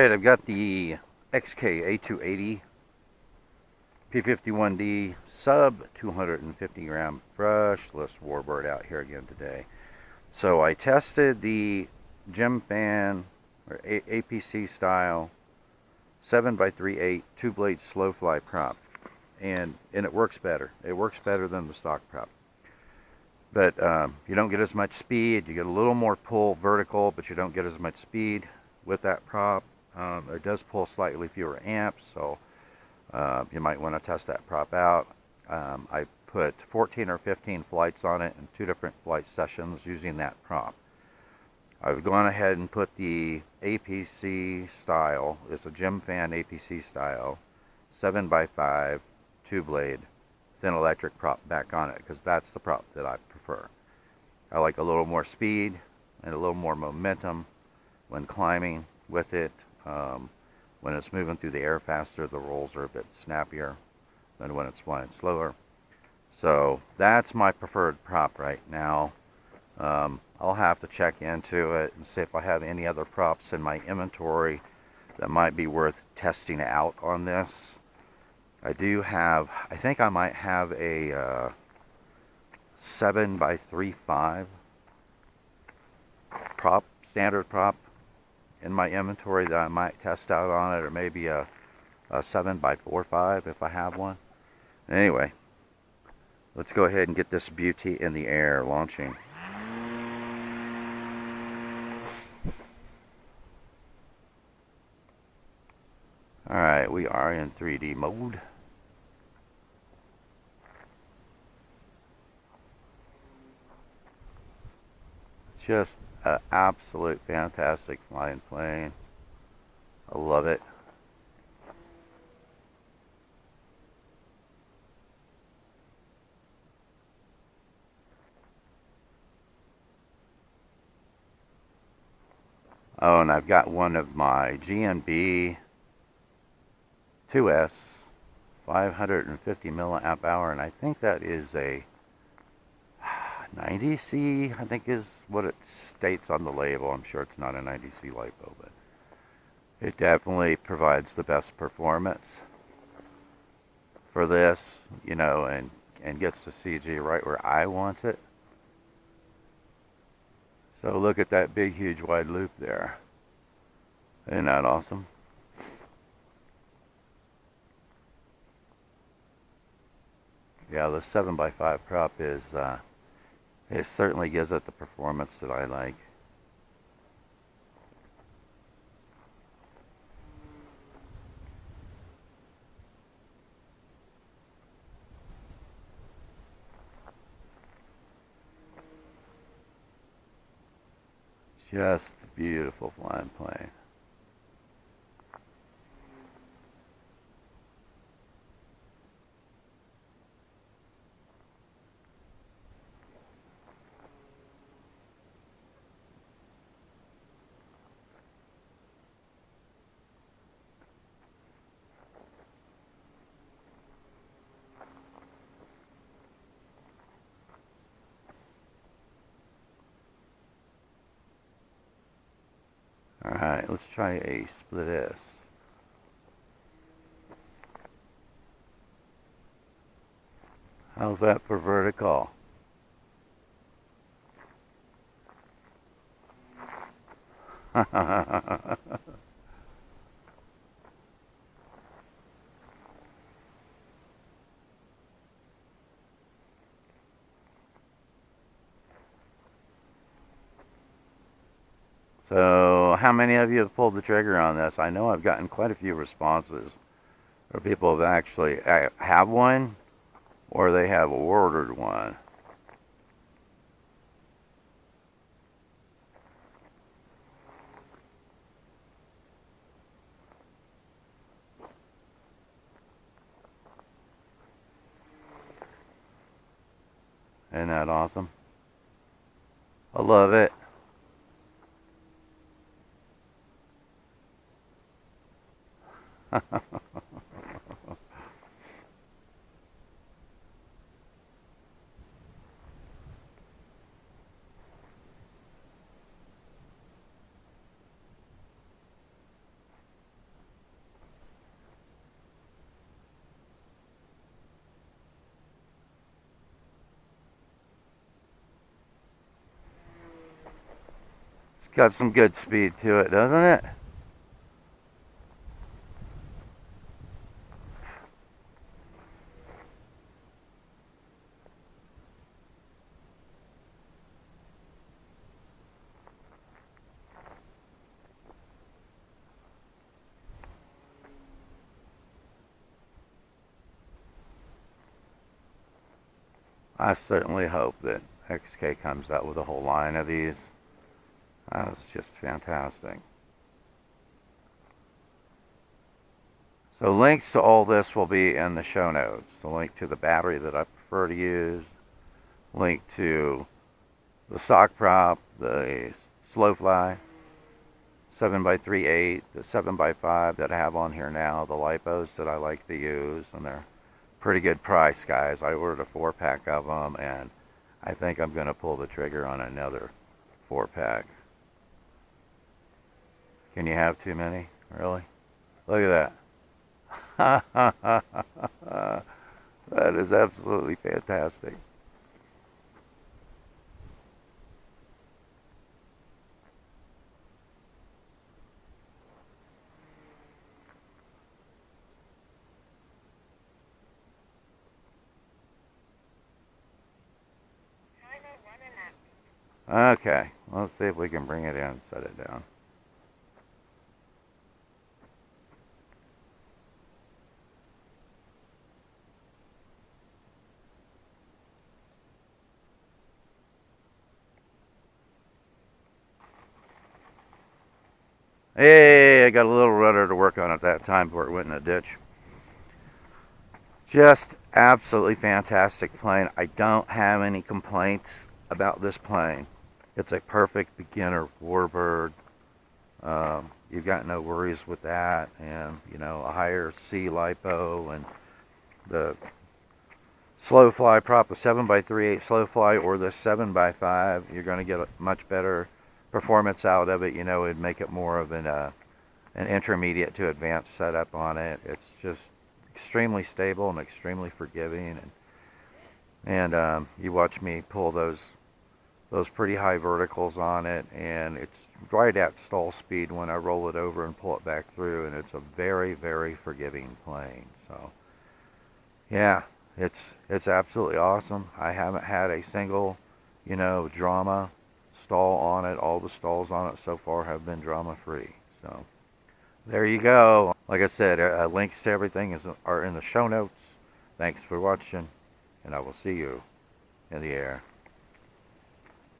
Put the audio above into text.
Alright, I've got the XK A280 P-51 sub 250 gram brushless Warbird out here again today. So I tested the gem fan or APC style 7x3/8 two blade slow fly prop, and it works better. It works better than the stock prop. But you don't get as much speed. You get a little more pull vertical, but you don't get as much speed with that prop. It does pull slightly fewer amps, so you might want to test that prop out. I put 14 or 15 flights on it in 2 different flight sessions using that prop. I've gone ahead and put the APC style, it's a gem fan APC style, 7x5 2 blade thin electric prop back on it, because that's the prop that I prefer. I like a little more speed and a little more momentum when climbing with it. When it's moving through the air faster, the rolls are a bit snappier than when it's flying slower. So that's my preferred prop right now. I'll have to check into it and see if I have any other props in my inventory that might be worth testing out on this. I do have, I think I might have a 7x3/5 prop, standard prop in my inventory that I might test out on it, or maybe a 7x4/5 if I have one. Anyway, let's go ahead and get this beauty in the air launching. Alright, we are in 3D mode. Just an absolute fantastic flying plane. I love it. Oh, and I've got one of my GNB 2S 550 milliamp hour, and I think that is a 90C, I think is what it states on the label. I'm sure it's not a 90C LiPo, but it definitely provides the best performance for this, you know, and gets the CG right where I want it. So look at that big, huge, wide loop there. Isn't that awesome? Yeah, the 7x5 prop is, it certainly gives it the performance that I like. Just a beautiful flying plane. Alright, let's try a split S. How's that for vertical? So, how many of you have pulled the trigger on this? I know I've gotten quite a few responses where people have actually have one, or they have ordered one. Isn't that awesome? I love it. It's got some good speed to it, doesn't it? I certainly hope that XK comes out with a whole line of these. That's just fantastic. So links to all this will be in the show notes. The link to the battery that I prefer to use, link to the stock prop, the slow fly, 7x3/8, the 7x5 that I have on here now, the LiPos that I like to use, and they're pretty good price, guys. I ordered a 4-pack of them, and I think I'm going to pull the trigger on another 4-pack. Can you have too many? Really? Look at that. That is absolutely fantastic. Okay, let's see if we can bring it in and set it down. Hey, I got a little rudder to work on at that time before it went in a ditch. Just absolutely fantastic plane. I don't have any complaints about this plane. It's a perfect beginner warbird. You've got no worries with that, and you know, a higher C LiPo and the slow fly prop, the 7x3/8 slow fly or the 7x5, you're going to get a much better performance out of it. You know, it'd make it more of an intermediate to advanced setup on it. It's just extremely stable and extremely forgiving, and you watch me pull those pretty high verticals on it, and it's right at stall speed when I roll it over and pull it back through, and it's a very, very forgiving plane. So yeah, it's absolutely awesome. I haven't had a single, you know, drama stall on it. All the stalls on it so far have been drama free. So there you go. Like I said, links to everything are in the show notes. Thanks for watching, and I will see you in the air.